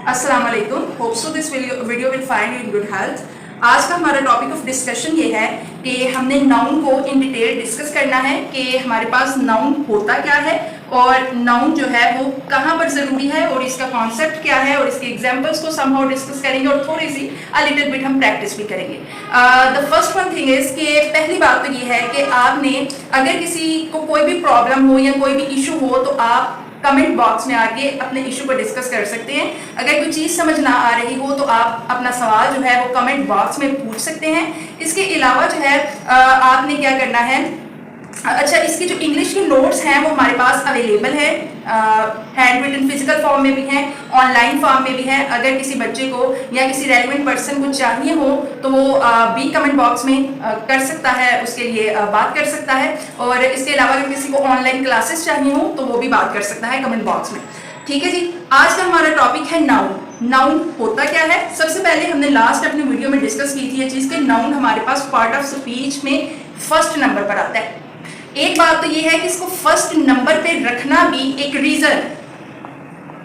अस्सलाम वालेकुम। Hope so this video will find you in good health. आज का हमारा टॉपिक ऑफ डिस्कशन ये है कि हमने नाउन को इन डिटेल डिस्कस करना है कि हमारे पास नाउन होता क्या है और नाउन जो है वो कहाँ पर ज़रूरी है और इसका कॉन्सेप्ट क्या है और इसके एग्जांपल्स को समहाउ डिस्कस करेंगे और थोड़ी सी अ लिटिल बिट हम प्रैक्टिस भी करेंगे। The first one thing is कि पहली बात तो ये है कि आपने अगर किसी को कोई भी प्रॉब्लम हो या कोई भी इशू हो तो आप कमेंट बॉक्स में आके अपने इशू को डिस्कस कर सकते हैं। अगर कोई चीज़ समझ ना आ रही हो तो आप अपना सवाल जो है वो कमेंट बॉक्स में पूछ सकते हैं। इसके अलावा जो है आपने क्या करना है, अच्छा इसकी जो इंग्लिश के नोट्स हैं वो हमारे पास अवेलेबल है, हैंड रिटन फिजिकल फॉर्म में भी है, ऑनलाइन फॉर्म में भी है। अगर किसी बच्चे को या किसी रेलिवेंट पर्सन को चाहिए हो तो वो भी कमेंट बॉक्स में कर सकता है, उसके लिए बात कर सकता है। और इसके अलावा अगर किसी को ऑनलाइन क्लासेस चाहिए हो तो वो भी बात कर सकता है कमेंट बॉक्स में। ठीक है जी, आज का हमारा टॉपिक है नाउन। नाउन होता क्या है? सबसे पहले हमने लास्ट अपने वीडियो में डिस्कस की थी ये चीज़ कि नाउन हमारे पास पार्ट ऑफ स्पीच में फर्स्ट नंबर पर आता है। एक बात तो ये है कि इसको फर्स्ट नंबर पे रखना भी एक रीजन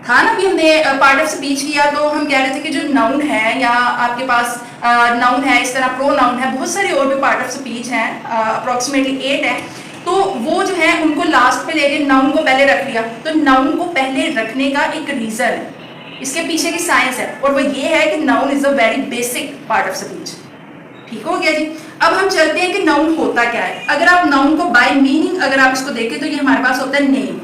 था ना। भी हमने पार्ट ऑफ स्पीच किया तो हम कह रहे थे कि जो नाउन है या आपके पास नाउन है, इस तरह प्रो नाउन है, बहुत सारे और भी पार्ट ऑफ स्पीच हैं, अप्रोक्सीमेटली 8 है। तो वो जो है उनको लास्ट पे लेके नाउन को पहले रख लिया। तो नाउन को पहले रखने का एक रीजन है, इसके पीछे की साइंस है और वो ये है कि noun is a very basic part of speech. ठीक हो गया जी। अब हम चलते हैं कि नाउन होता क्या है। अगर आप नाउन को बाय मीनिंग अगर आप इसको देखें तो ये हमारे पास होता है नेम।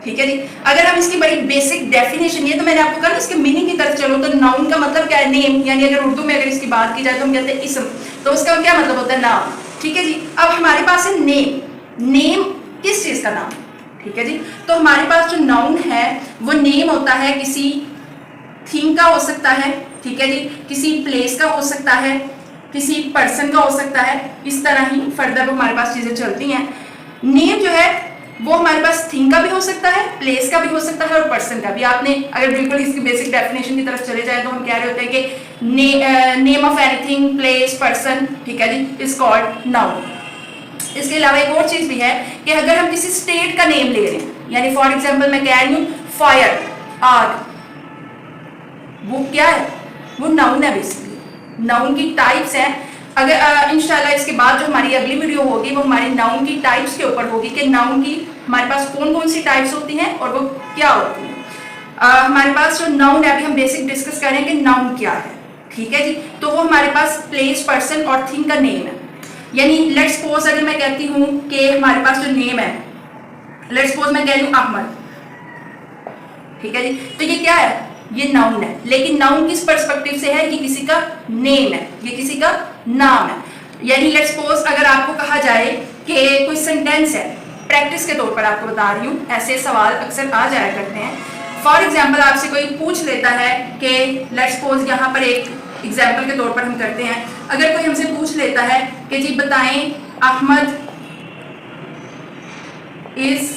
ठीक है जी। अगर हम इसकी बड़ी बेसिक डेफिनेशन, ये तो मैंने आपको कहा ना, इसके मीनिंग की तरफ चलो तो नाउन का मतलब क्या है? नेम। यानी अगर उर्दू में अगर इसकी बात की जाए तो हम कहते हैं इस्म, तो उसका क्या मतलब होता है? नाम। ठीक है जी। अब हमारे पास है नेम। नेम किस चीज का नाम? ठीक है जी। तो हमारे पास जो नाउन है वो नेम होता है किसी थिंग का हो सकता है, ठीक है जी, किसी प्लेस का हो सकता है, किसी पर्सन का हो सकता है। इस तरह ही फर्दर हमारे पास चीजें चलती हैं। नेम जो है वो हमारे पास थिंग का भी हो सकता है, प्लेस का भी हो सकता है और पर्सन का भी। आपने अगर बिल्कुल इसकी बेसिक डेफिनेशन की तरफ चले जाए तो हम कह रहे होते हैं कि name of anything, place, person, ठीक है जी, इज कॉल्ड नाउन। इसके अलावा एक और चीज भी है कि अगर हम किसी स्टेट का नेम ले रहे हैं, यानी फॉर एग्जाम्पल मैं कह रही हूँ फायर, आग, वो क्या है? वो नाउन है बेसिकली। नाउन की टाइप्स हैं। अगर इंशाल्लाह इसके बाद जो हमारी अगली वीडियो होगी वो हमारी नाउन की टाइप्स के ऊपर होगी कि नाउन की हमारे पास कौन कौन सी टाइप्स होती हैं और वो क्या होती हैं। हमारे पास जो नाउन है, अभी हम बेसिक डिस्कस करें कि नाउन क्या है। ठीक है जी। तो वो हमारे पास प्लेस, पर्सन और थिंग का नेम है। यानी लेट्स सपोज अगर मैं कहती हूँ कि हमारे पास जो नेम है, लेट्स सपोज मैं कह रही हूँ अहमद, ठीक है जी, तो ये क्या है? ये नाउन है। लेकिन नाउन किस पर्सपेक्टिव से है? ये किसी का नेम है, ये किसी का नाम है। यानी लेट्स सपोज अगर आपको कहा जाए कि कोई सेंटेंस है, प्रैक्टिस के तौर पर आपको बता रही हूँ, ऐसे सवाल अक्सर आ जाया करते हैं। फॉर एग्जाम्पल आपसे कोई पूछ लेता है कि लेट्स सपोज यहाँ पर एक एग्जाम्पल के तौर पर हम करते हैं, अगर कोई हमसे पूछ लेता है कि जी बताएं अहमद इज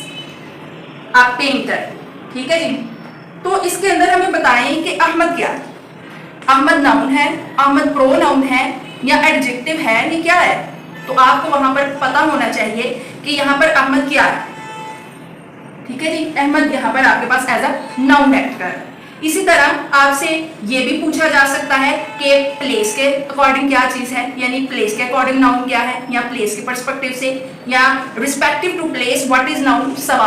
अ पेंटर, ठीक है जी, तो इसके अंदर हमें बताएं कि अहमद क्या है। अहमद नाउन है, अहमद प्रो नाउन है या एडजेक्टिव है, ये क्या है? तो आपको वहां पर पता होना चाहिए कि यहाँ पर अहमद क्या है। ठीक है जी, अहमद यहाँ पर आपके पास एज अ नाउन एक्ट कर रहा है। इसी तरह आपसे ये भी पूछा जा सकता है कि प्लेस के अकॉर्डिंग क्या चीज है, यानी प्लेस के अकॉर्डिंग नाउन क्या है, या प्लेस के पर्सपेक्टिव से, या respective to place what is noun. सवाल।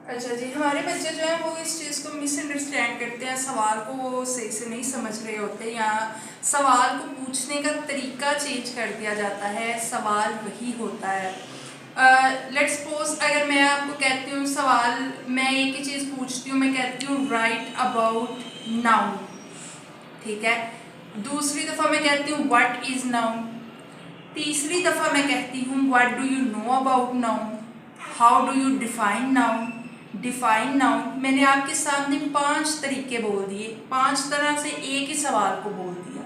अच्छा जी, हमारे बच्चे जो हैं वो इस चीज़ को मिसअंडरस्टैंड करते हैं, सवाल को वो सही से नहीं समझ रहे होते या सवाल को पूछने का तरीका चेंज कर दिया जाता है। सवाल वही होता है। लेट्स सपोज अगर मैं आपको कहती हूँ सवाल, मैं एक ही चीज़ पूछती हूँ, मैं कहती हूँ राइट अबाउट नाउन, ठीक है। दूसरी दफ़ा मैं कहती हूँ व्हाट इज़ नाउन। तीसरी दफ़ा मैं कहती हूँ what do you know about noun, how do you define noun. Define noun मैंने आपके सामने 5 तरीके बोल दिए, 5 तरह से एक ही सवाल को बोल दिया,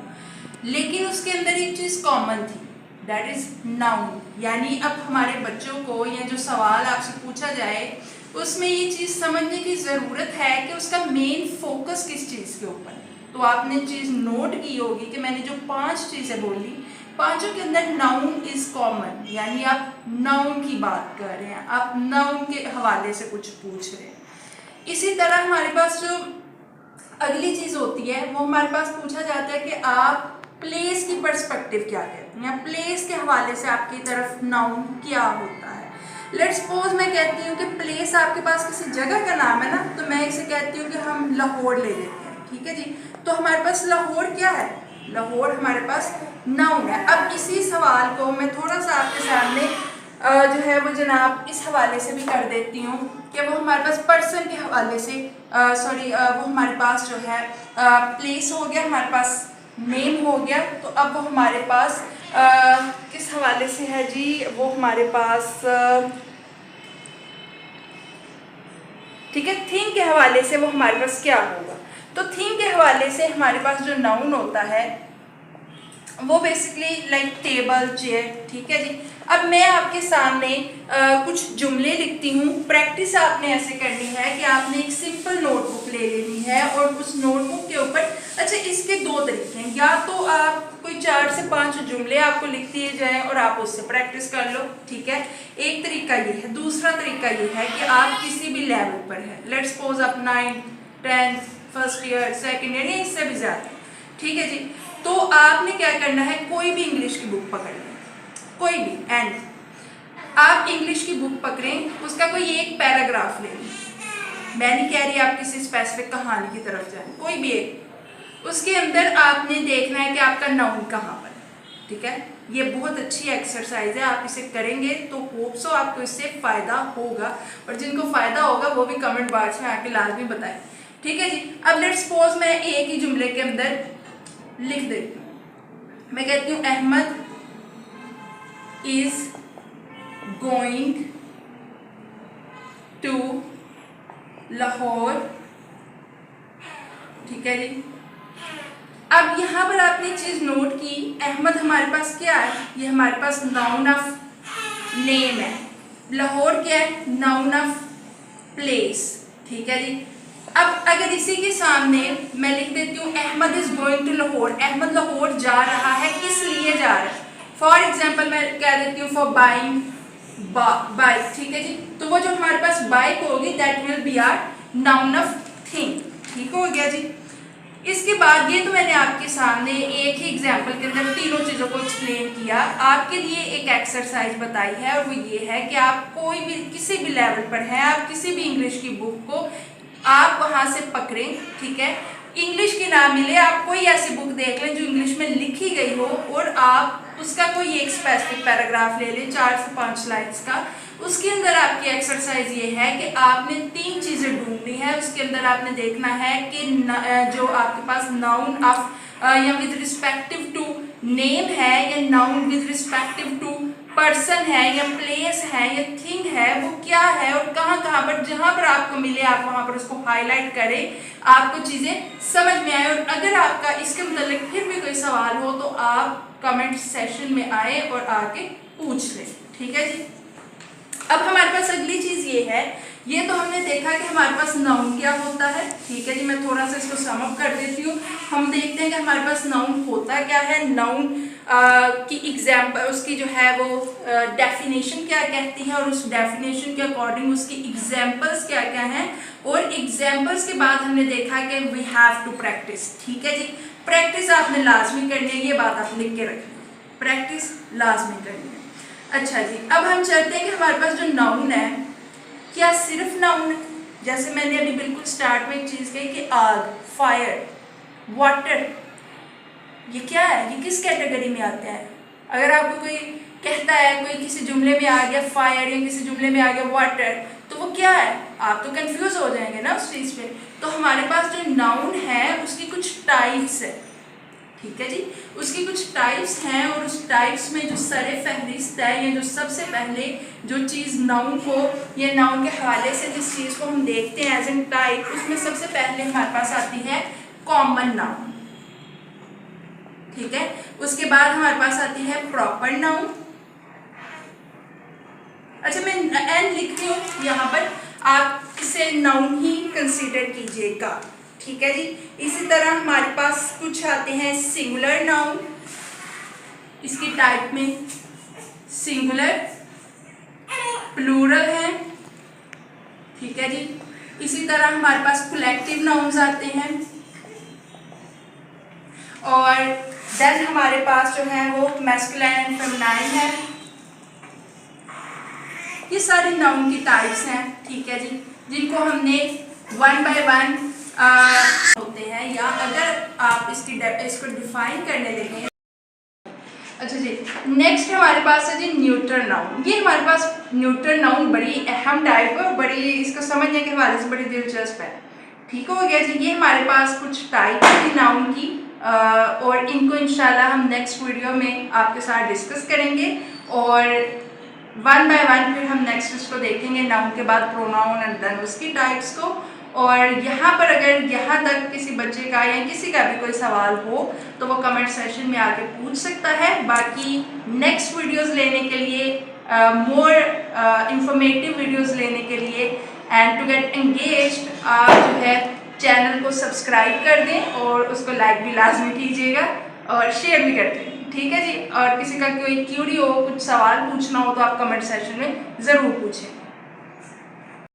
लेकिन उसके अंदर एक चीज़ कॉमन थी, दैट इज नाउन। यानी अब हमारे बच्चों को या जो सवाल आपसे पूछा जाए उसमें ये चीज़ समझने की ज़रूरत है कि उसका मेन फोकस किस चीज़ के ऊपर। तो आपने चीज़ नोट की होगी कि मैंने जो 5 चीज़ें बोली, पांचों के अंदर नाउन इज कॉमन, यानी आप नाउन की बात कर रहे हैं, आप नाउन के हवाले से कुछ पूछ रहे हैं। इसी तरह हमारे पास जो अगली चीज़ होती है वो हमारे पास पूछा जाता है कि आप प्लेस की पर्सपेक्टिव क्या कहते हैं, या प्लेस के हवाले से आपकी तरफ नाउन क्या होता है। लेट्स सपोज मैं कहती हूँ कि प्लेस आपके पास किसी जगह का नाम है ना, तो मैं इसे कहती हूँ कि हम लाहौर ले लेते हैं, ठीक है जी। तो हमारे पास लाहौर क्या है, लाहौर हमारे पास नाउन है। अब इसी सवाल को मैं थोड़ा सा आपके सामने जो है वो जनाब इस हवाले से भी कर देती हूँ कि वो हमारे पास पर्सन के हवाले से वो हमारे पास जो है प्लेस हो गया, हमारे पास नेम हो गया। तो अब वो हमारे पास किस हवाले से है जी, वो हमारे पास ठीक है थिंग के हवाले से वो हमारे पास क्या होगा। तो थिंग के हवाले से हमारे पास जो नाउन होता है वो बेसिकली लाइक टेबल, चेयर, ठीक है जी। अब मैं आपके सामने कुछ जुमले लिखती हूँ। प्रैक्टिस आपने ऐसे करनी है कि आपने एक सिंपल नोटबुक ले लेनी है और उस नोटबुक के ऊपर, अच्छा इसके दो तरीके हैं, या तो आप कोई 4 से 5 जुमले आपको लिख दिए जाए और आप उससे प्रैक्टिस कर लो, ठीक है। एक तरीका ये है। दूसरा तरीका ये है कि आप किसी भी लेवल पर है, लेट्स सपोज आप 9th 10th first year second year या इससे भी ज़्यादा, ठीक है जी। तो आपने क्या करना है, कोई भी इंग्लिश की बुक पकड़ लें, कोई भी, एंड आप इंग्लिश की बुक पकड़ें, उसका कोई एक पैराग्राफ ले लें। मैं नहीं कह रही आप किसी स्पेसिफिक कहानी की तरफ जाएं, कोई भी एक, उसके अंदर आपने देखना है कि आपका नाउन कहाँ पर है, ठीक है। ये बहुत अच्छी एक्सरसाइज है, आप इसे करेंगे तो होप सो आपको इससे फ़ायदा होगा, और जिनको फ़ायदा होगा वो भी कमेंट बॉक्स में आके लाजमी बताएं, ठीक है जी। अब लेट्स सपोज मैं एक ही जुमले के अंदर लिख देती हूँ। मैं कहती हूँ Ahmed is going to Lahore, ठीक है जी। अब यहाँ पर आपने चीज नोट की, अहमद हमारे पास क्या है, ये हमारे पास नाउन ऑफ नेम है। लाहौर क्या है, नाउन ऑफ प्लेस, ठीक है जी। अब अगर इसी के सामने मैं लिख देती हूँ Ahmed is going to Lahore, Ahmed Lahore जा रहा है, किस लिए जा रहा है। फॉर एग्जाम्पल मैं कह देती हूँ फॉर बाइंग बाइक, ठीक है जी। तो वो जो हमारे पास बाइक होगी that will be or noun of thing, ठीक हो गया जी। इसके बाद ये तो मैंने आपके सामने एक ही एग्जाम्पल के अंदर तीनों चीज़ों को एक्सप्लेन किया। आपके लिए एक एक्सरसाइज बताई है और वो ये है कि आप कोई भी किसी भी लेवल पर है, आप किसी भी इंग्लिश की बुक को आप वहाँ से पकड़ें, ठीक है। इंग्लिश की ना मिले, आप कोई ऐसी बुक देख लें जो इंग्लिश में लिखी गई हो और आप उसका कोई एक स्पेसिफिक पैराग्राफ ले लें 4 से 5 लाइन्स का। उसके अंदर आपकी एक्सरसाइज ये है कि आपने 3 चीज़ें ढूंढनी है। उसके अंदर आपने देखना है कि जो आपके पास नाउन ऑफ या विद रिस्पेक्टिव टू नेम है, या noun with respective to person है, या प्लेस है, या थिंग है, वो क्या है और कहाँ कहाँ पर, जहाँ पर आपको मिले आप वहाँ पर उसको हाईलाइट करें, आपको चीज़ें समझ में आए। और अगर आपका इसके मतलब फिर भी कोई सवाल हो तो आप कमेंट सेशन में आए और आके पूछ लें, ठीक है जी। अब हमारे पास अगली चीज़ ये है, ये तो हमने देखा कि हमारे पास नाउन क्या होता है, ठीक है जी। मैं थोड़ा सा इसको सम अप कर देती हूँ। हम देखते हैं कि हमारे पास नाउन होता क्या है, नाउन की एग्जाम्पल, उसकी जो है वो डेफिनेशन क्या कहती है, और उस डेफिनेशन के अकॉर्डिंग उसकी एग्जाम्पल्स क्या क्या हैं, और एग्जाम्पल्स के बाद हमने देखा कि वी हैव टू प्रैक्टिस, ठीक है जी। प्रैक्टिस आपने लाजमी करनी है, ये बात आप लिख के रखें, प्रैक्टिस लाजमी करनी है। अच्छा जी, अब हम चलते हैं कि हमारे पास जो नाउन है, क्या सिर्फ नाउन है, जैसे मैंने अभी बिल्कुल स्टार्ट में एक चीज़ कही कि आग, फायर, वाटर, ये क्या है, ये किस कैटेगरी में आते हैं। अगर आपको कोई कहता है, कोई किसी जुमले में आ गया फायर या किसी जुमले में आ गया वाटर, तो वो क्या है, आप तो कंफ्यूज हो जाएंगे ना उस चीज़ पे। तो हमारे पास जो नाउन है उसकी कुछ टाइप्स है, ठीक है जी, उसकी कुछ टाइप्स हैं, और उस टाइप्स में जो सरे फहरिस्त है, या जो सबसे पहले जो चीज़ नाउन को या नाउन के हवाले से जिस चीज़ को हम देखते हैं एज एन टाइप, उसमें सबसे पहले हमारे पास आती है कॉमन नाउन, ठीक है। उसके बाद हमारे पास आती है प्रॉपर नाउन। अच्छा, मैं एन लिख रही हूँ यहाँ पर, आप इसे नाउन ही कंसीडर कीजिएगा, ठीक है जी। इसी तरह हमारे पास कुछ आते हैं सिंगुलर नाउन, इसकी टाइप में सिंगुलर, प्लूरल है, ठीक है जी, इसी तरह हमारे पास कलेक्टिव नाउन्स आते हैं, और देन हमारे पास जो है वो मैस्कुलाइन एंड फेमिनाइन है। ये सारे नाउन की टाइप्स हैं, ठीक है जी, जिनको हमने वन बाय वन होते हैं, या अगर आप इसको डिफाइन करने लगे। अच्छा जी, नेक्स्ट हमारे पास है जी न्यूट्रल नाउन। ये हमारे पास न्यूट्रल नाउन बड़ी अहम टाइप है और बड़ी इसको समझने के हवाले से बड़ी दिलचस्प है। ठीक हो गया जी। ये हमारे पास कुछ टाइप थी नाउन की, और इनको इंशाल्लाह हम नेक्स्ट वीडियो में आपके साथ डिस्कस करेंगे, और वन बाय वन फिर हम नेक्स्ट इसको देखेंगे, नाउन के बाद प्रोनाउन एंड देन उसकी टाइप्स को। और यहाँ पर अगर यहाँ तक किसी बच्चे का या किसी का भी कोई सवाल हो तो वो कमेंट सेशन में आके पूछ सकता है। बाकी नेक्स्ट वीडियोस लेने के लिए, मोर इंफॉर्मेटिव वीडियोस लेने के लिए एंड टू गेट एंगेज्ड, आप जो है चैनल को सब्सक्राइब कर दें और उसको लाइक भी लाजमी कीजिएगा और शेयर भी कर दें, ठीक है जी। और किसी का कोई क्यूरी हो, कुछ सवाल पूछना हो तो आप कमेंट सेशन में ज़रूर पूछें।